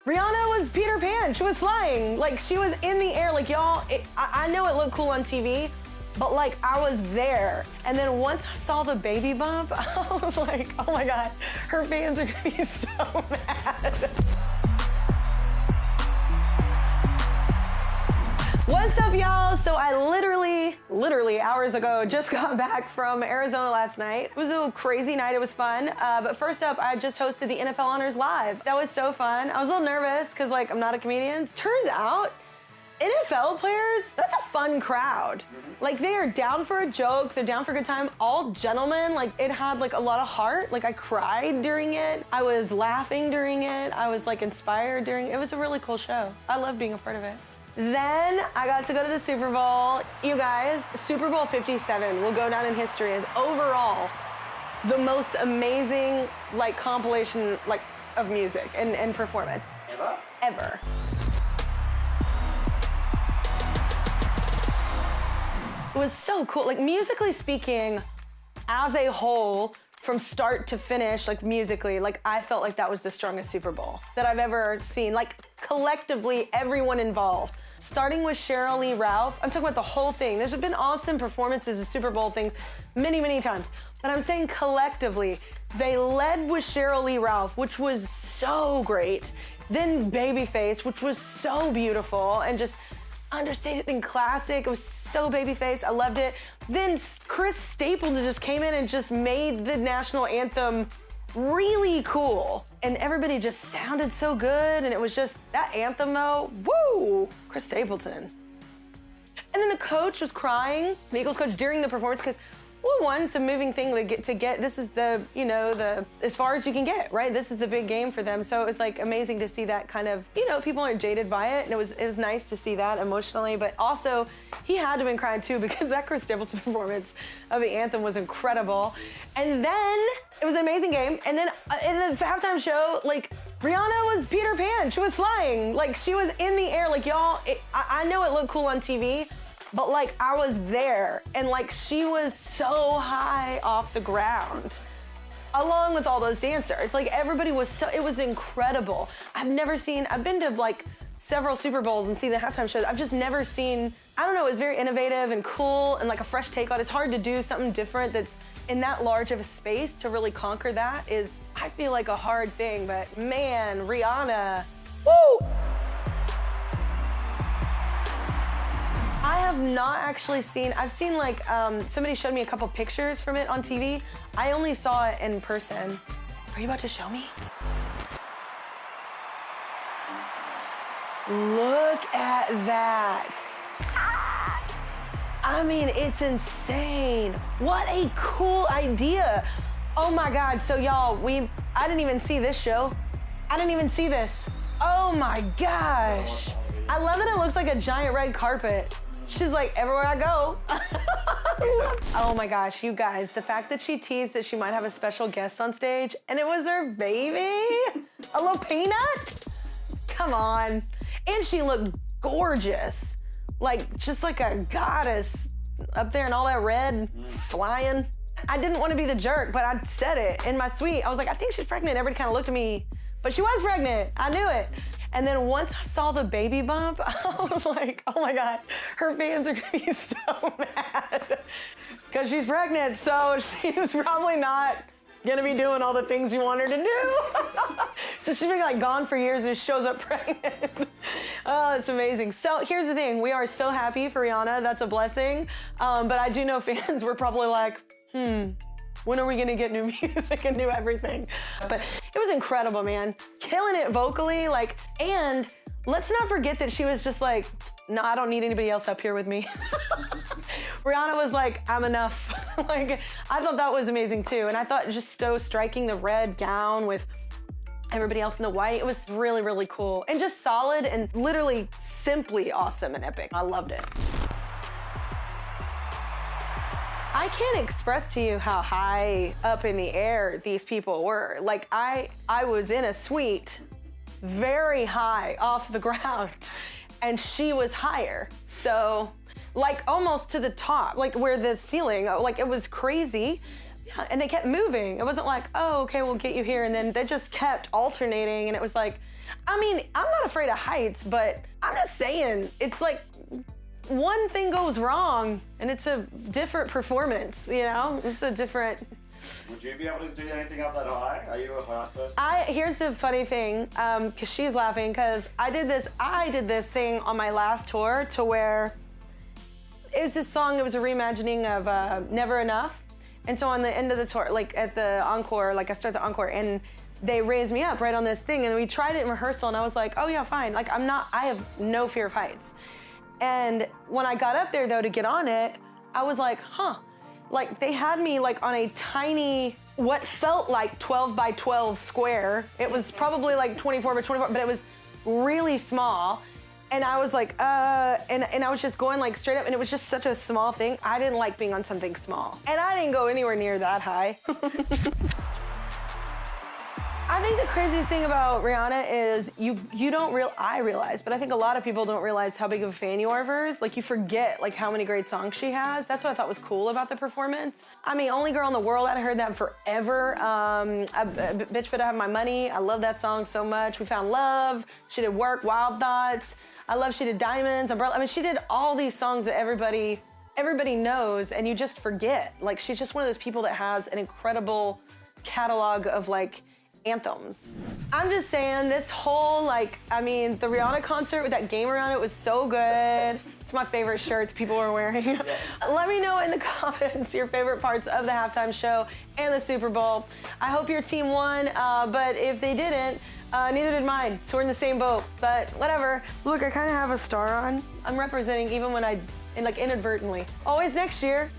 Rihanna was Peter Pan. She was flying. Like, she was in the air. Like, y'all, I know it looked cool on TV, but like, I was there. And then once I saw the baby bump, I was like, oh my God, her fans are gonna be so mad. What's up, y'all? So I literally hours ago just got back from Arizona last night. It was a crazy night. It was fun. But first up, I just hosted the NFL Honors Live. That was so fun. I was a little nervous because like I'm not a comedian. Turns out NFL players, that's a fun crowd. Like they are down for a joke. They're down for a good time. All gentlemen. Like it had like a lot of heart. Like I cried during it. I was laughing during it. I was like inspired during it. It was a really cool show. I love being a part of it. Then I got to go to the Super Bowl. You guys, Super Bowl 57 will go down in history as overall the most amazing like compilation like of music and performance. Ever. It was so cool. Like musically speaking, as a whole, from start to finish, like musically, like I felt like that was the strongest Super Bowl that I've ever seen. Like collectively, everyone involved. Starting with Sheryl Lee Ralph, I'm talking about the whole thing. There's been awesome performances of Super Bowl things many times, but I'm saying collectively, they led with Sheryl Lee Ralph, which was so great. Then Babyface, which was so beautiful and just understated and classic. It was so Babyface, I loved it. Then Chris Stapleton just came in and just made the national anthem really cool. And everybody just sounded so good. And it was just, that anthem though, woo, Chris Stapleton. And then the coach was crying, the Eagles coach, during the performance, because well, one, it's a moving thing to get, this is the, you know, the, as far as you can get, right? This is the big game for them. So it was like amazing to see that kind of, you know, people aren't jaded by it. And it was nice to see that emotionally, but also he had to have been crying too because that Chris Stapleton performance of the anthem was incredible. And then it was an amazing game. And then in the halftime show, like Rihanna was Peter Pan. She was flying. Like she was in the air. Like y'all, I know it looked cool on TV, but like I was there and like she was so high off the ground along with all those dancers. Like everybody was so, it was incredible. I've been to like several Super Bowls and seen the halftime shows. I've just never seen, I don't know, it was very innovative and cool and like a fresh take on it. It's hard to do something different that's in that large of a space. To really conquer that is, I feel like a hard thing, but man, Rihanna, woo! I have not actually seen, I've seen like, somebody showed me a couple pictures from it on TV. I only saw it in person. Are you about to show me? Look at that. I mean, it's insane. What a cool idea. Oh my God, so y'all, I didn't even see this show. I didn't even see this. Oh my gosh. I love that it looks like a giant red carpet. She's like, everywhere I go. Oh my gosh, you guys, the fact that she teased that she might have a special guest on stage and it was her baby, a little peanut? Come on. And she looked gorgeous. Like, just like a goddess up there in all that red flying. I didn't want to be the jerk, but I said it in my suite. I was like, I think she's pregnant. Everybody kind of looked at me, but she was pregnant. I knew it. And then once I saw the baby bump, I was like, oh my God, her fans are gonna be so mad. Because she's pregnant, so she's probably not gonna be doing all the things you want her to do. So she's been like gone for years and shows up pregnant. Oh, it's amazing. So here's the thing, we are so happy for Rihanna, that's a blessing. But I do know fans were probably like, when are we gonna get new music and new everything? But it was incredible, man. Killing it vocally, like, and let's not forget that she was just like, no, I don't need anybody else up here with me. Rihanna was like, I'm enough. Like, I thought that was amazing too. And I thought just so striking the red gown with everybody else in the white, it was really, really cool. And just solid and literally simply awesome and epic. I loved it. I can't express to you how high up in the air these people were. Like I was in a suite very high off the ground and she was higher. So like almost to the top, like where the ceiling, like it was crazy. Yeah, and they kept moving. It wasn't like, oh, okay, we'll get you here. And then they just kept alternating. And it was like, I mean, I'm not afraid of heights, but I'm just saying, it's like one thing goes wrong and it's a different performance, you know? It's a different... Would you be able to do anything up that high? Are you a height person? Here's the funny thing, because she's laughing, because I did this thing on my last tour to where it was this song, it was a reimagining of Never Enough. And so on the end of the tour, like at the encore, like I start the encore, and they raised me up right on this thing, and we tried it in rehearsal, and I was like, oh yeah, fine. Like I have no fear of heights. And when I got up there though to get on it, I was like, huh. Like they had me like on a tiny, what felt like 12 by 12 square. It was probably like 24 by 24, but it was really small. And I was like, and I was just going like straight up, and it was just such a small thing. I didn't like being on something small. And I didn't go anywhere near that high. I think the craziest thing about Rihanna is I realize, but I think a lot of people don't realize how big of a fan you are of hers. Like you forget like how many great songs she has. That's what I thought was cool about the performance. I mean, Only Girl in the World, I'd heard that forever. Bitch Better Have My Money, I love that song so much. We Found Love, she did Work, Wild Thoughts. I love she did Diamonds, Umbrella. I mean, she did all these songs that everybody knows and you just forget. Like she's just one of those people that has an incredible catalog of like anthems. I'm just saying this whole the Rihanna concert with that game around it was so good. It's my favorite shirts people are wearing. Let me know in the comments your favorite parts of the halftime show and the Super Bowl. I hope your team won, but if they didn't, neither did mine. So we're in the same boat, but whatever. Look, I kind of have a star on. I'm representing even when inadvertently. Always next year.